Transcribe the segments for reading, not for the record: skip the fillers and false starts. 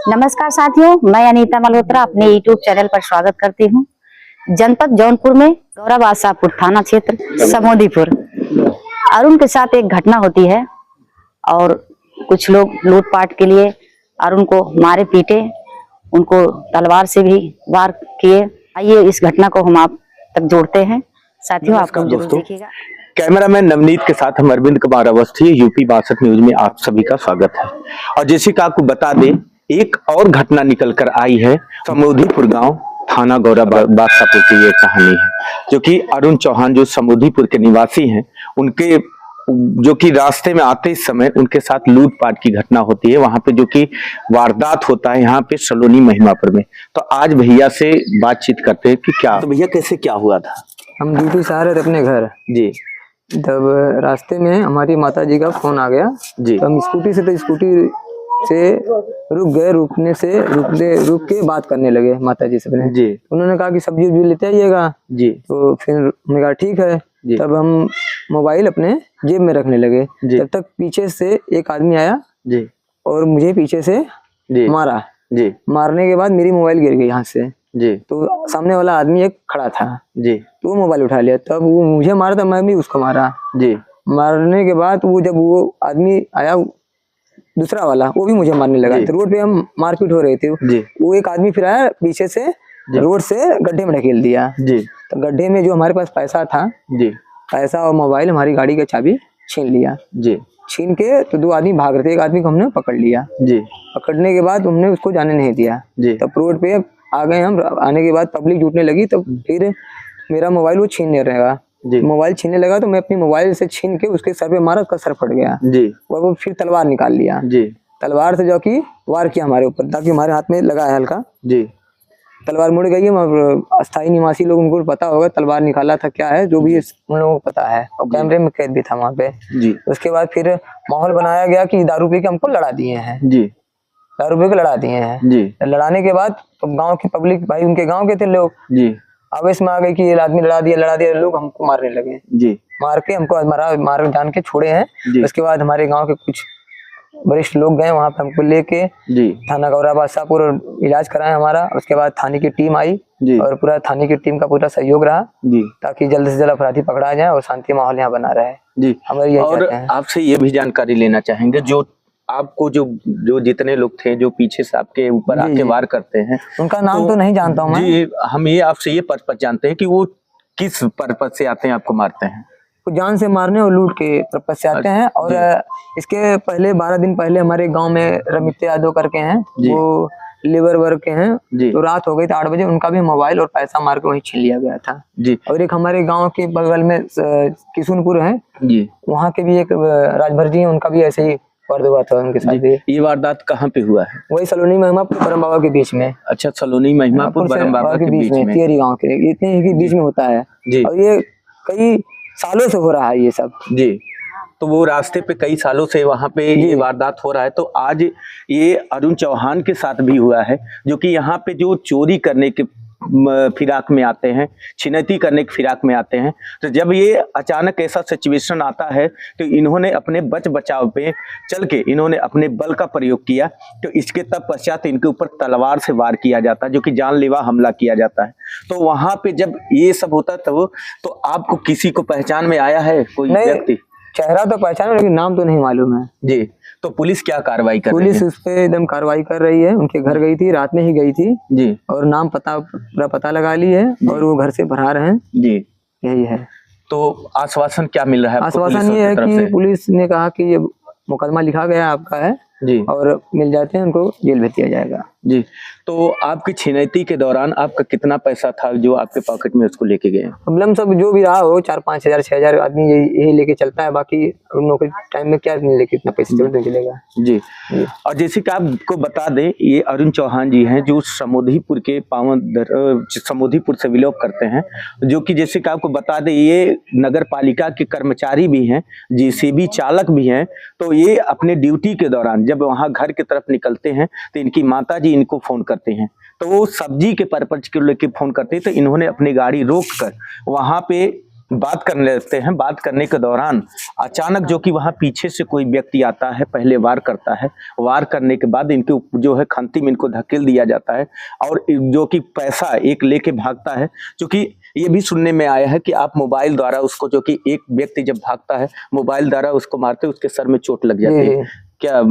नमस्कार साथियों, मैं अनीता मल्होत्रा अपने YouTube चैनल पर स्वागत करती हूँ। जनपद जौनपुर में गौरव आशापुर थाना क्षेत्र समोदीपुर अरुण के साथ एक घटना होती है और कुछ लोग लूटपाट के लिए अरुण को मारे पीटे, उनको तलवार से भी वार किए। आइए इस घटना को हम आप तक जोड़ते हैं। साथियों, आप लोग जरूर देखिएगा। कैमरामैन नवनीत के साथ हम अरविंद कुमार अवस्थी, यूपी 62 न्यूज में आप सभी का स्वागत है। और जैसे कि आपको बता दें, एक और घटना निकल कर आई है। समोदीपुर गांव थाना गौरव बादशाहपुर की ये कहानी है, जो कि अरुण चौहान जो समोदीपुर के निवासी हैं, उनके जो कि रास्ते में आते समय उनके साथ लूटपाट की घटना होती है। वहां पे जो कि वारदात होता है यहाँ पे सलोनी महिमापुर में। तो आज भैया से बातचीत करते हैं कि क्या तो भैया कैसे क्या हुआ था। हम ड्यूटी से आ रहे थे अपने घर जी। तब रास्ते में हमारी माता जी का फोन आ गया जी। तो हम स्कूटी से रुक गए। रुक के बात करने लगे माता जी से अपने। जी। उन्होंने कहा कि सब्जी उब्जी लेते आइएगा। जी। तो फिर हमने कहा ठीक है। जी। तब हम मोबाइल अपने जेब में रखने लगे। तब तक पीछे से एक आदमी आया जी। और मुझे पीछे से जी। मारा। जी। मारने के बाद मेरी मोबाइल गिर गई हाथ से। जी। तो सामने वाला आदमी एक खड़ा था। जी। तो वो मोबाइल उठा लिया। तब वो मुझे मारा था, मैं भी उसको मारा। जी। मारने के बाद जब वो आदमी आया दूसरा वाला, वो भी मुझे मारने लगा। तो रोड पे हम मारपीट हो रहे थे। जी। वो एक आदमी फिर आया पीछे से, रोड से गड्ढे में ढकेल दिया। जी। तो गड्ढे में जो हमारे पास पैसा था, जी, पैसा और मोबाइल, हमारी गाड़ी का चाबी छीन लिया। जी। छीन के तो दो आदमी भाग रहे थे, एक आदमी को हमने पकड़ लिया। जी। पकड़ने के बाद हमने उसको जाने नहीं दिया। जी। तब रोड पे आ गए हम। आने के बाद पब्लिक जुटने लगी, तब फिर मेरा मोबाइल वो छीनने लगा। मोबाइल छीनने लगा तो मैं अपनी मोबाइल से छीन के उसके सर पे मारा, उसका सर फट गया। जी। और वो फिर तलवार निकाल लिया। जी। तलवार से जो कि वार किया हमारे ऊपर, ताकि हमारे हाथ में लगा है हल्का। जी। तलवार मुड़ गई है। अस्थायी निवासी लोग, उनको पता होगा तलवार निकाला था क्या है, जो भी उन लोगों को पता है। और कैमरे में कैद भी था वहाँ पे। जी। उसके बाद फिर माहौल बनाया गया कि दारू पी के हमको लड़ा दिए हैं। जी। दारू पी के लड़ा दिए हैं। जी। लड़ाने के बाद तो गाँव की पब्लिक, भाई उनके गाँव के थे लोग, जी, आवेश में आ गए कि ये आदमी लड़ा दिया। लोग हमको मारने लगे। जी। मार के हमको मार जान के छोड़े हैं। उसके बाद हमारे गाँव के कुछ वरिष्ठ लोग गए वहां पे हमको लेके। जी। थाना गौरव बादशाहपुर इलाज कराए हमारा। उसके बाद थाने की टीम आई। जी। और पूरा थाने की टीम का पूरा सहयोग रहा। जी। ताकि जल्द से जल्द अपराधी पकड़ा जाए और शांति माहौल यहाँ बना रहे। जी। हमारे यही और आपसे ये भी जानकारी लेना चाहेंगे, जो आपको जो जितने लोग थे जो पीछे से आपके ऊपर आके वार करते हैं, उनका नाम तो नहीं जानता हूँ मैं। जी, हम ये आपसे ये पर्पस जानते हैं कि वो किस पर्पस से आते हैं, आपको मारते हैं। जान से मारने और लूट के पर्पस से आते हैं। और इसके पहले 12 दिन पहले हमारे गांव में रमित यादव करके हैं, वो लेबर वर्क के हैं। तो रात हो गई थी 8 बजे, उनका भी मोबाइल और पैसा मार के वहीं छीन लिया गया था। जी। और एक हमारे गांव के बगल में किशुनपुर है, जी, वहाँ के भी एक राजभर जी है, उनका भी ऐसे ही वारदात हुआ था उनके साथ। ये वारदात कहाँ पे हुआ है? वही सलोनी महिमापुर बरम बाबा के बीच में। अच्छा, सलोनी महिमापुर बरम बाबा के बीच में, तियरी गाँव के इतने ही बीच में होता है। और ये कई सालों से हो रहा है ये सब। जी। तो वो रास्ते पे कई सालों से वहां पे ये वारदात हो रहा है। तो आज ये अरुण चौहान के साथ भी हुआ है, जो कि यहाँ पे जो चोरी करने के फिराक में आते हैं, छिनैती करने के फिराक में आते हैं। तो जब ये अचानक ऐसा सिचुएशन आता है तो इन्होंने अपने बचाव पे चल के इन्होंने अपने बल का प्रयोग किया। तो इसके तब पश्चात इनके ऊपर तलवार से वार किया जाता है, जो कि जानलेवा हमला किया जाता है। तो वहां पे जब ये सब होता तो आपको किसी को पहचान में आया है कोई व्यक्ति? चेहरा तो पहचान, लेकिन नाम तो नहीं मालूम है। जी। तो पुलिस क्या कार्रवाई कर रही है? पुलिस उस पे एकदम कार्रवाई कर रही है। उनके घर गई थी, रात में ही गई थी। जी। और नाम पता लगा ली है और वो घर से फरार हैं। जी। यही है। तो आश्वासन क्या मिल रहा है? आश्वासन ये है कि पुलिस ने कहा कि ये मुकदमा लिखा गया आपका है। जी। और मिल जाते हैं उनको जेल भेज दिया जाएगा। जी। तो आपकी छिनैती के दौरान आपका कितना पैसा था जो आपके पॉकेट में उसको लेके गए? प्रॉब्लम सब जो भी रहा हो, 4-5 हजार 6 हजार आदमी यही लेके चलता है। बाकी नौकरी टाइम में क्या लेके इतना पैसा चलेगा। जी। और जैसे कि आपको बता दें, ये अरुण चौहान जी हैं जो समोदीपुर के समोदीपुर से बिलोंग करते हैं, जो कि जैसे कि आपको बता दें ये नगर पालिका के कर्मचारी भी हैं, जेसीबी चालक भी हैं। तो ये अपने ड्यूटी के दौरान जब वहाँ घर की तरफ निकलते हैं तो इनकी माता जी इनको फोन करते हैं। तो वो सब्जी के पर्पज के लेके फोन करते हैं। तो इन्होंने अपनी गाड़ी रोक कर वहां पे बात करने लगते हैं। बात करने के दौरान अचानक जो कि वहां पीछे से कोई व्यक्ति आता है, पहले वार करता है। वार करने के बाद इनके जो है खंती में इनको धकेल दिया जाता है और जो कि पैसा एक लेके भागता है। जो कि ये भी सुनने में आया है कि आप मोबाइल द्वारा उसको, जो कि एक व्यक्ति जब भागता है मोबाइल द्वारा उसको मारते, उसके सर में चोट लग जाती है। क्या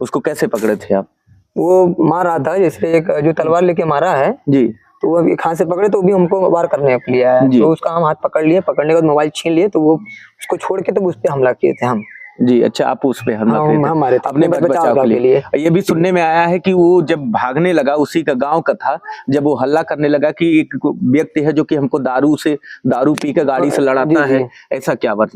उसको कैसे पकड़े थे आप? वो मार रहा था, जैसे एक जो तलवार लेके मारा है जी, तो वो अभी कहाँ से पकड़े, तो भी हमको वार करने के लिए आया है। तो उसका हम हाथ पकड़ लिए, पकड़ने के बाद मोबाइल छीन लिए, तो वो उसको छोड़ के तो उस पे हमला किए थे हम। जी, अच्छा, आप उस पे हमला किए थे हमारे अपने बचाव के लिए। ये भी सुनने में आया है कि वो जब भागने लगा, उसी का गांव का था, जब वो हल्ला करने लगा कि एक व्यक्ति है जो कि हमको दारू पी के गाड़ी से लड़ाता है, ऐसा क्या बात?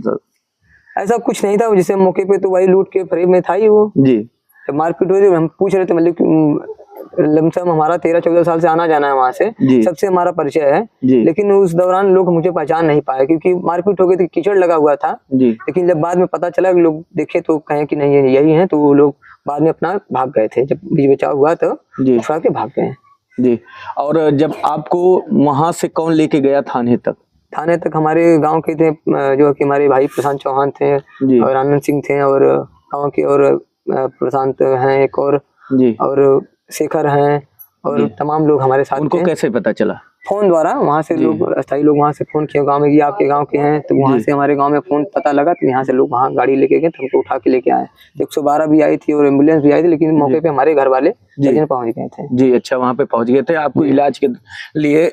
ऐसा कुछ नहीं था, जिसे मौके पे तो वही लूट के फ्रेम में था ही वो जी। जब मारपीट हुई, हम पूछ रहे थे, मतलब लमसम हमारा 13-14 साल से आना जाना है वहाँ से, सबसे हमारा परिचय है। लेकिन उस दौरान लोग मुझे पहचान नहीं पाए क्योंकि मारपीट हो गई थी, कीचड़ लगा हुआ था। लेकिन जब बाद में पता चला कि लोग देखे तो कहें कि नहीं यही है, तो वो लोग बाद में अपना भाग गए थे। जब बीच बचाव हुआ तो उठा के भाग गए। जी। और जब आपको वहां से कौन लेके गया थाने तक? थाने तक हमारे गांव के थे, जो कि हमारे भाई प्रशांत चौहान थे और आनंद सिंह थे, और गांव के और प्रशांत हैं एक और शेखर हैं, और तमाम लोग हमारे साथ। उनको कैसे पता चला? फोन द्वारा, वहाँ से लोग, अस्थायी लोग वहाँ से फोन किए गांव में कि आपके गांव के हैं, तो वहाँ से हमारे गांव में फोन पता लगा, तो यहाँ से लोग वहाँ गाड़ी लेके गए, तो हमको उठा के लेके आए। 112 भी आई थी और एम्बुलेंस भी आई थी, लेकिन मौके पे हमारे घर वाले पहुंच गए थे। जी, अच्छा, वहाँ पे पहुंच गए थे। आपको इलाज के लिए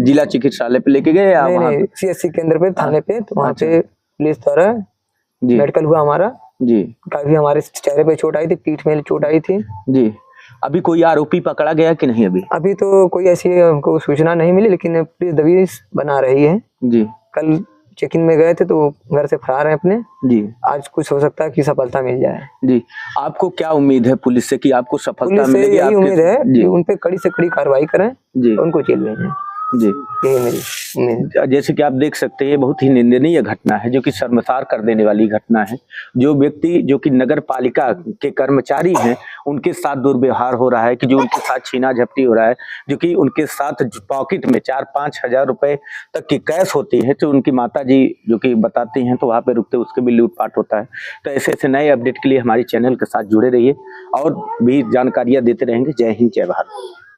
जिला चिकित्सालय पे लेके गए या नहीं, CSC केंद्र पे, थाने पे, तो वहाँ पे पुलिस द्वारा मेडिकल हुआ हमारा। जी, काफी हमारे चेहरे पे चोट आई थी, पीठ में चोट आई थी। जी। अभी कोई आरोपी पकड़ा गया कि नहीं? अभी तो कोई ऐसी हमको सूचना नहीं मिली, लेकिन पुलिस दबिश बना रही है। जी, कल चेकिंग में गए थे तो घर से फरार है अपने। जी, आज कुछ हो सकता है कि सफलता मिल जाए। जी, आपको क्या उम्मीद है पुलिस से कि आपको सफलता मिलेगी? पुलिस से यही उम्मीद है कि उन पे कड़ी से कड़ी कार्रवाई करें, उनको जेल भेजें। जी, यही मेरी उम्मीद है। जैसे कि आप देख सकते हैं, ये बहुत ही निंदनीय घटना है, जो कि शर्मसार कर देने वाली घटना है। जो व्यक्ति जो कि नगर पालिका के कर्मचारी हैं, उनके साथ दुर्व्यवहार हो रहा है, कि जो उनके साथ छीना झपटी हो रहा है, जो कि उनके साथ पॉकेट में 4-5 हजार रुपए तक की कैश होती है, तो उनकी माता जी जो कि बताती हैं, तो वहाँ पे रुकते उसके भी लूटपाट होता है। तो ऐसे ऐसे नए अपडेट के लिए हमारे चैनल के साथ जुड़े रहिए और भी जानकारियाँ देते रहेंगे। जय हिंद, जय भारत।